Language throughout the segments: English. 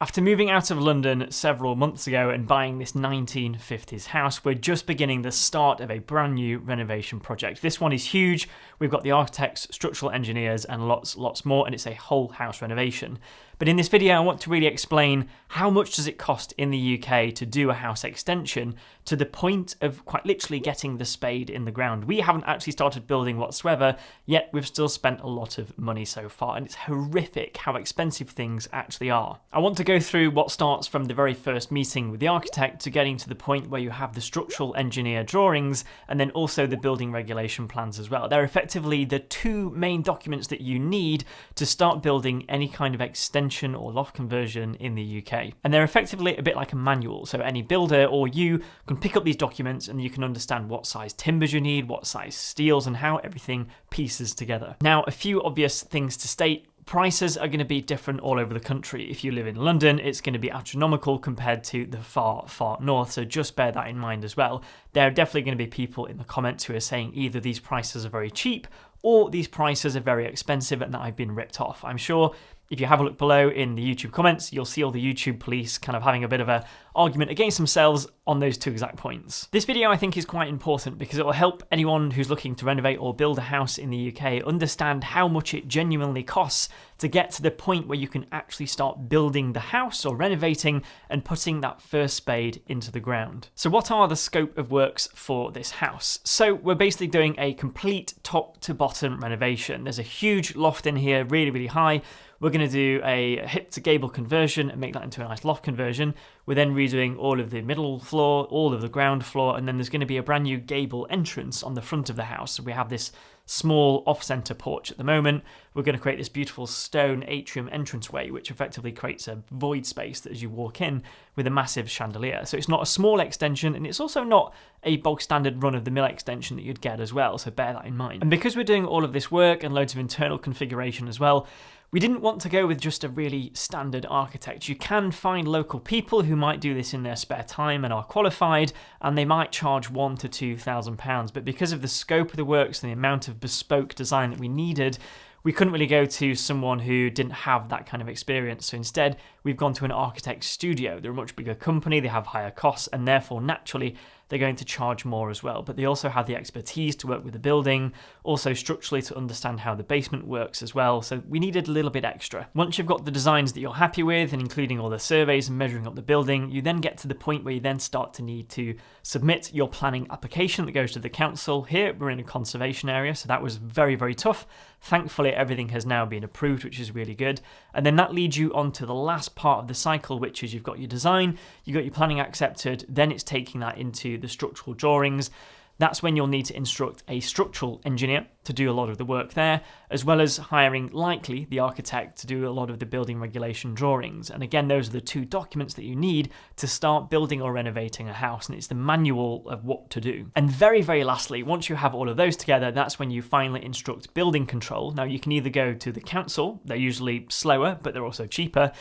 After moving out of London several months ago and buying this 1950s house, we're just beginning the start of a brand new renovation project. This one is huge. We've got the architects, structural engineers, and lots more, and it's a whole house renovation. But in this video, I want to really explain how much does it cost in the UK to do a house extension to the point of quite literally getting the spade in the ground. We haven't actually started building whatsoever, yet we've still spent a lot of money so far, and it's horrific how expensive things actually are. I want to go through what starts from the very first meeting with the architect to getting to the point where you have the structural engineer drawings and then also the building regulation plans as well. They're effectively the two main documents that you need to start building any kind of extension or loft conversion in the UK. And they're effectively a bit like a manual, so any builder or you can pick up these documents and you can understand what size timbers you need, what size steels, and how everything pieces together. Now, a few obvious things to state. Prices are going to be different all over the country. If you live in London, it's going to be astronomical compared to the far north, so just bear that in mind as well. There are definitely going to be people in the comments who are saying either these prices are very cheap or these prices are very expensive and that I've been ripped off. I'm sure if you have a look below in the YouTube comments, you'll see all the YouTube police kind of having a bit of an argument against themselves on those two exact points. This video I think is quite important because it will help anyone who's looking to renovate or build a house in the UK understand how much it genuinely costs to get to the point where you can actually start building the house or renovating and putting that first spade into the ground. So what are the scope of works for this house? So we're basically doing a complete top to bottom renovation. There's a huge loft in here, really high. We're going to do a hip to gable conversion and make that into a nice loft conversion. We're then redoing all of the middle floor, all of the ground floor, and then there's going to be a brand new gable entrance on the front of the house. So we have this small off-center porch at the moment. We're going to create this beautiful stone atrium entranceway, which effectively creates a void space that as you walk in with a massive chandelier. So it's not a small extension, and it's also not a bog standard run-of-the-mill extension that you'd get as well, so bear that in mind. And because we're doing all of this work and loads of internal configuration as well, we didn't want to go with just a really standard architect. You can find local people who might do this in their spare time and are qualified, and they might charge £1,000 to £2,000. But because of the scope of the works and the amount of bespoke design that we needed, we couldn't really go to someone who didn't have that kind of experience. So instead, we've gone to an architect studio. They're a much bigger company, they have higher costs, and therefore, naturally, they're going to charge more as well. But they also have the expertise to work with the building, also structurally to understand how the basement works as well. So we needed a little bit extra. Once you've got the designs that you're happy with, and including all the surveys and measuring up the building, you then get to the point where you then start to need to submit your planning application that goes to the council. Here, we're in a conservation area, so that was very tough. Thankfully, everything has now been approved, which is really good. And then that leads you on to the last part of the cycle, which is you've got your design, you've got your planning accepted, then it's taking that into the structural drawings. That's when you'll need to instruct a structural engineer to do a lot of the work there, as well as hiring, likely, the architect to do a lot of the building regulation drawings. And again, those are the two documents that you need to start building or renovating a house, and it's the manual of what to do. And very lastly, once you have all of those together, that's when you finally instruct building control. Now, you can either go to the council, they're usually slower, but they're also cheaper,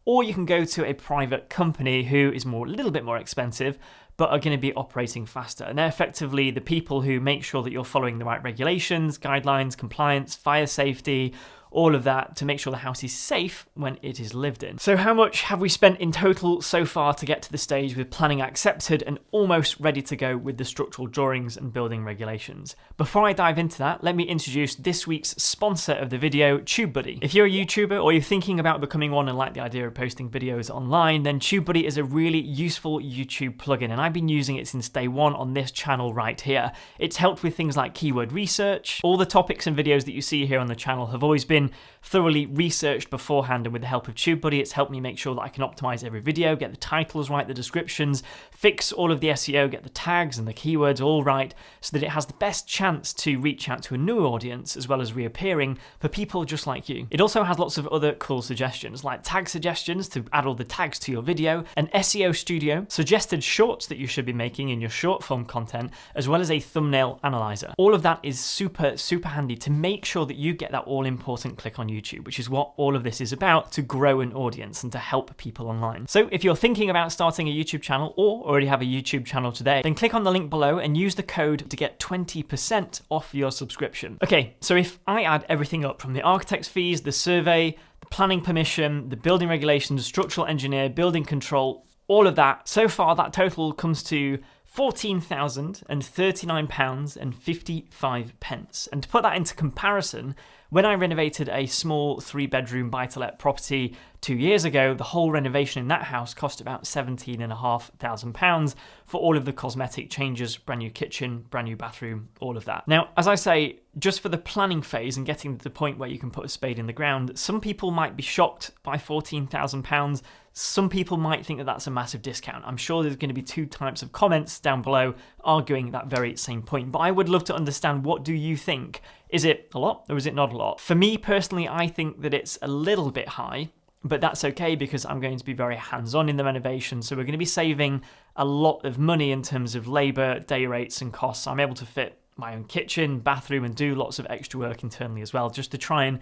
or you can go to a private company who is a little bit more expensive, but are going to be operating faster. And they're effectively the people who make sure that you're following the right regulations, guidelines, compliance, fire safety, all of that to make sure the house is safe when it is lived in. So how much have we spent in total so far to get to the stage with planning accepted and almost ready to go with the structural drawings and building regulations? Before I dive into that, let me introduce this week's sponsor of the video, TubeBuddy. If you're a YouTuber or you're thinking about becoming one and like the idea of posting videos online, then TubeBuddy is a really useful YouTube plugin, and I've been using it since day one on this channel right here. It's helped with things like keyword research. All the topics and videos that you see here on the channel have always been thoroughly researched beforehand, and with the help of TubeBuddy, it's helped me make sure that I can optimize every video, get the titles right, the descriptions, fix all of the SEO, get the tags and the keywords all right, so that it has the best chance to reach out to a new audience as well as reappearing for people just like you. It also has lots of other cool suggestions, like tag suggestions to add all the tags to your video, an SEO studio, suggested shorts that you should be making in your short form content, as well as a thumbnail analyzer. All of that is super handy to make sure that you get that all important click on YouTube, which is what all of this is about, to grow an audience and to help people online. So if you're thinking about starting a YouTube channel or already have a YouTube channel today, then click on the link below and use the code to get 20% off your subscription. Okay, so if I add everything up from the architect's fees, the survey, planning permission, the building regulations, structural engineer, building control, all of that. So far, that total comes to £14,039.55. And to put that into comparison, when I renovated a small 3-bedroom buy-to-let property 2 years ago, the whole renovation in that house cost about £17,500 for all of the cosmetic changes, brand new kitchen, brand new bathroom, all of that. Now, as I say, just for the planning phase and getting to the point where you can put a spade in the ground, some people might be shocked by £14,000. Some people might think that that's a massive discount. I'm sure there's going to be 2 types of comments down below arguing that very same point. But I would love to understand, what do you think? Is it a lot or is it not a lot? For me personally, I think that it's a little bit high, but that's okay because I'm going to be very hands-on in the renovation. So we're going to be saving a lot of money in terms of labour, day rates and costs. I'm able to fit my own kitchen, bathroom and do lots of extra work internally as well, just to try and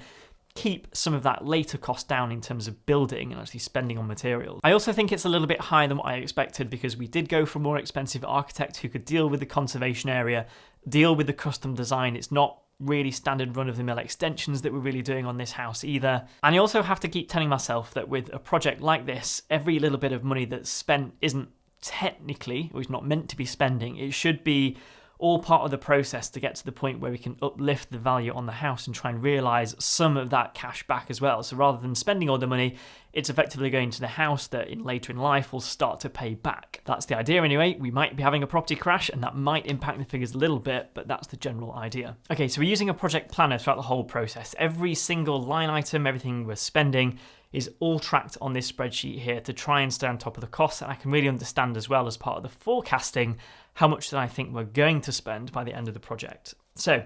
keep some of that later cost down in terms of building and actually spending on materials. I also think it's a little bit higher than what I expected because we did go for a more expensive architect who could deal with the conservation area, deal with the custom design. It's not really standard run-of-the-mill extensions that we're really doing on this house either. And I also have to keep telling myself that with a project like this, every little bit of money that's spent isn't technically, or is not meant to be spending. It should be all part of the process to get to the point where we can uplift the value on the house and try and realise some of that cash back as well. So rather than spending all the money, it's effectively going to the house that later in life will start to pay back. That's the idea anyway. We might be having a property crash and that might impact the figures a little bit, but that's the general idea. Okay, so we're using a project planner throughout the whole process. Every single line item, everything we're spending is all tracked on this spreadsheet here to try and stay on top of the costs, and I can really understand as well as part of the forecasting how much that I think we're going to spend by the end of the project. So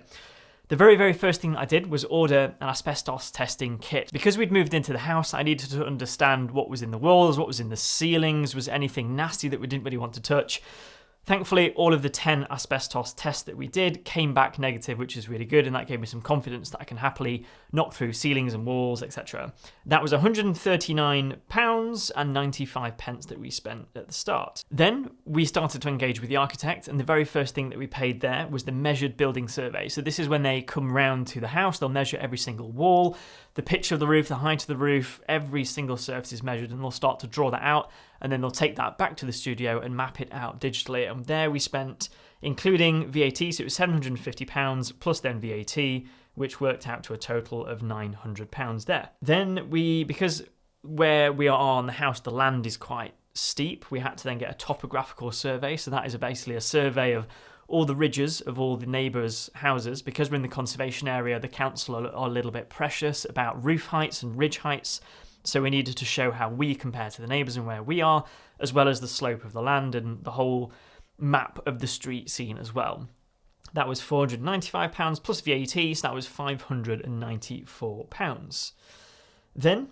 the very first thing that I did was order an asbestos testing kit. Because we'd moved into the house, I needed to understand what was in the walls, what was in the ceilings, was anything nasty that we didn't really want to touch. Thankfully, all of the 10 asbestos tests that we did came back negative, which is really good, and that gave me some confidence that I can happily knock through ceilings and walls, etc. That was £139.95 that we spent at the start. Then we started to engage with the architect, and the very first thing that we paid there was the measured building survey. So this is when they come round to the house, they'll measure every single wall, the pitch of the roof, the height of the roof, every single surface is measured, and they'll start to draw that out, and then they'll take that back to the studio and map it out digitally. And there we spent, including VAT, so it was £750 plus then VAT, which worked out to a total of £900 there. Then because where we are on the house, the land is quite steep, we had to then get a topographical survey. So that is basically a survey of all the ridges of all the neighbours' houses. Because we're in the conservation area, the council are a little bit precious about roof heights and ridge heights. So we needed to show how we compare to the neighbours and where we are, as well as the slope of the land and the whole map of the street scene as well. That was £495 plus VAT, so that was £594. Then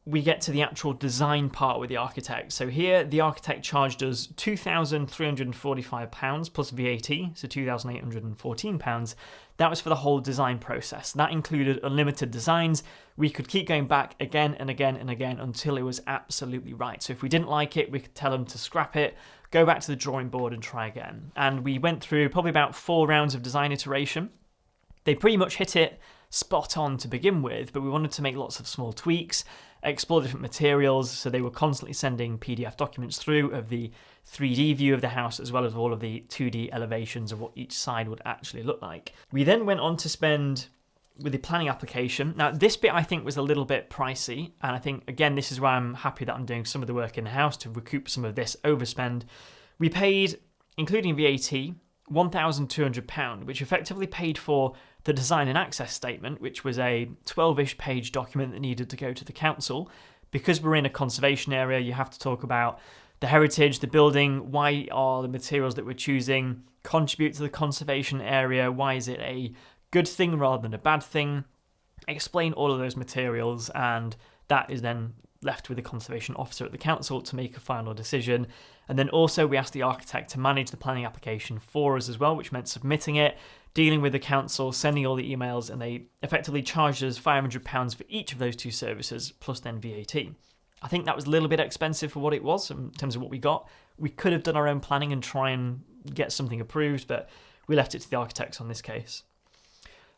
we get to the actual design part with the architect. So here, the architect charged us £2,345 plus VAT, so £2,814. That was for the whole design process. That included unlimited designs. We could keep going back again and again and again until it was absolutely right. So if we didn't like it, we could tell them to scrap it, go back to the drawing board and try again. And we went through probably about 4 rounds of design iteration. They pretty much hit it spot on to begin with, but we wanted to make lots of small tweaks, explore different materials, so they were constantly sending PDF documents through of the 3D view of the house, as well as all of the 2D elevations of what each side would actually look like. We then went on to spend with the planning application. Now, this bit I think was a little bit pricey, and I think, again, this is why I'm happy that I'm doing some of the work in the house to recoup some of this overspend. We paid, including VAT, £1,200, which effectively paid for the design and access statement, which was a 12-ish page document that needed to go to the council. Because we're in a conservation area, you have to talk about the heritage, the building, why are the materials that we're choosing contribute to the conservation area, why is it a good thing rather than a bad thing, explain all of those materials, and that is then left with the conservation officer at the council to make a final decision. And then also we asked the architect to manage the planning application for us as well, which meant submitting it, dealing with the council, sending all the emails, and they effectively charged us £500 for each of those 2 services, plus then VAT. I think that was a little bit expensive for what it was in terms of what we got. We could have done our own planning and try and get something approved, but we left it to the architects on this case.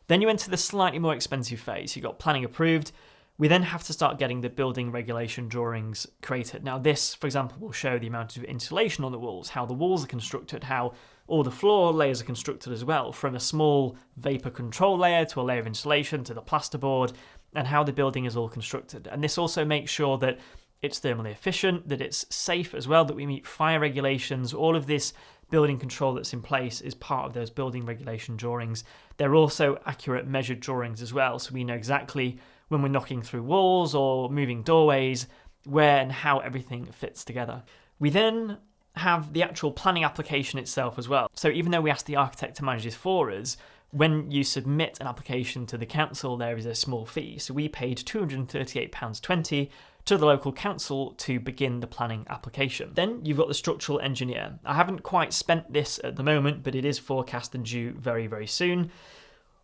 Then you went to the slightly more expensive phase. You got planning approved. We then have to start getting the building regulation drawings created. Now this, for example, will show the amount of insulation on the walls, how the walls are constructed, how all the floor layers are constructed as well, from a small vapor control layer to a layer of insulation to the plasterboard, and how the building is all constructed. And this also makes sure that it's thermally efficient, that it's safe as well, that we meet fire regulations. All of this building control that's in place is part of those building regulation drawings. They're also accurate measured drawings as well, so we know exactly when we're knocking through walls or moving doorways, where and how everything fits together. We then have the actual planning application itself as well. So even though we ask the architect to manage this for us, when you submit an application to the council, there is a small fee. So we paid £238.20 to the local council to begin the planning application. Then you've got the structural engineer. I haven't quite spent this at the moment, but it is forecast and due very, very soon.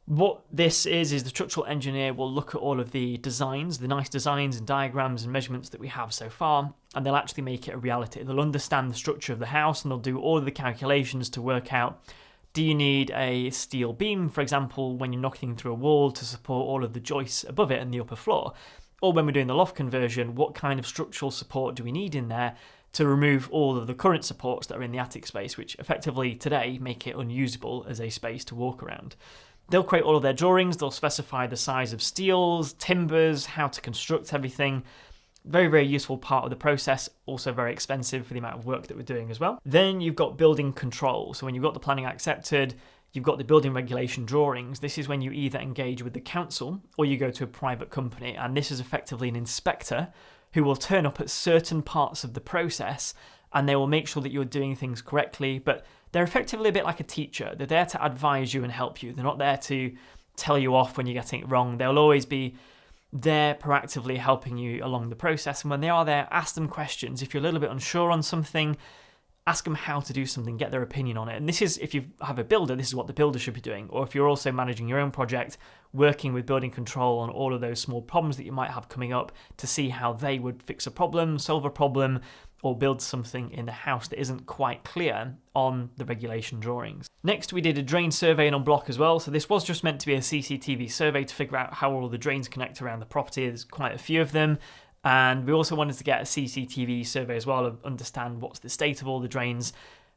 What this is the structural engineer will look at all of the designs, the nice designs and diagrams and measurements that we have so far, and they'll actually make it a reality. They'll understand the structure of the house and they'll do all of the calculations to work out, do you need a steel beam, for example, when you're knocking through a wall to support all of the joists above it and the upper floor? Or when we're doing the loft conversion, what kind of structural support do we need in there to remove all of the current supports that are in the attic space, which effectively today make it unusable as a space to walk around? They'll create all of their drawings, they'll specify the size of steels, timbers, how to construct everything. Very, very useful part of the process, also very expensive for the amount of work that we're doing as well. Then you've got building control. So when you've got the planning accepted, you've got the building regulation drawings. This is when you either engage with the council or you go to a private company. And this is effectively an inspector who will turn up at certain parts of the process and they will make sure that you're doing things correctly. But they're effectively a bit like a teacher. They're there to advise you and help you. They're not there to tell you off when you're getting it wrong. They'll always be there proactively helping you along the process. And when they are there, ask them questions. If you're a little bit unsure on something, ask them how to do something, get their opinion on it. And this is, if you have a builder, this is what the builder should be doing. Or if you're also managing your own project, working with building control on all of those small problems that you might have coming up to see how they would fix a problem, solve a problem, or build something in the house that isn't quite clear on the regulation drawings. Next, we did a drain survey and unblock as well. So this was just meant to be a CCTV survey to figure out how all the drains connect around the property. There's quite a few of them. And we also wanted to get a CCTV survey as well to understand what's the state of all the drains.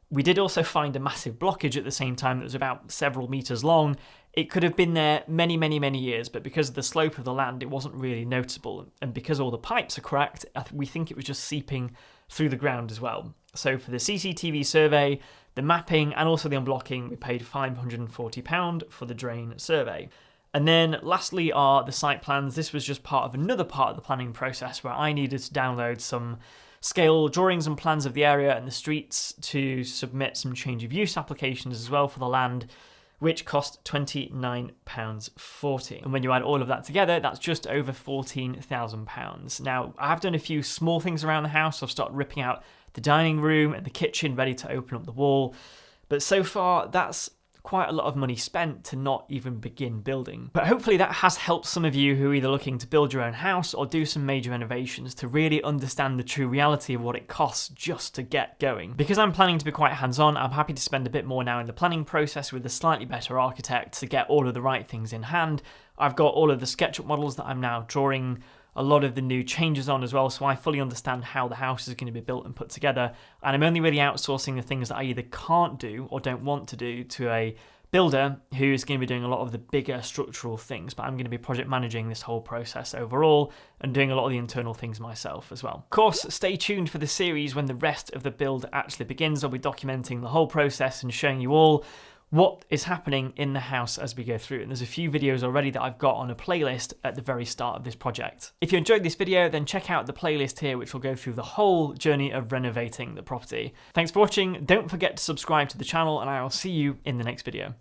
We did also find a massive blockage at the same time that was about several meters long. It could have been there many, many, many years, but because of the slope of the land, it wasn't really noticeable. And because all the pipes are cracked, we think it was just seeping through the ground as well. So for the CCTV survey, the mapping, and also the unblocking, we paid £540 for the drain survey. And then lastly are the site plans. This was just part of another part of the planning process where I needed to download some scale drawings and plans of the area and the streets to submit some change of use applications as well for the land, which cost £29.40. And when you add all of that together, that's just over £14,000. Now, I have done a few small things around the house. I've started ripping out the dining room and the kitchen, ready to open up the wall. But so far, that's quite a lot of money spent to not even begin building. But hopefully that has helped some of you who are either looking to build your own house or do some major renovations to really understand the true reality of what it costs just to get going. Because I'm planning to be quite hands-on, I'm happy to spend a bit more now in the planning process with a slightly better architect to get all of the right things in hand. I've got all of the SketchUp models that I'm now drawing a lot of the new changes on as well, so I fully understand how the house is going to be built and put together, and I'm only really outsourcing the things that I either can't do or don't want to do to a builder who is going to be doing a lot of the bigger structural things, but I'm going to be project managing this whole process overall and doing a lot of the internal things myself as well. Of course, stay tuned for the series when the rest of the build actually begins. I'll be documenting the whole process and showing you all what is happening in the house as we go through. And there's a few videos already that I've got on a playlist at the very start of this project. If you enjoyed this video, then check out the playlist here, which will go through the whole journey of renovating the property. Thanks for watching. Don't forget to subscribe to the channel, and I will see you in the next video.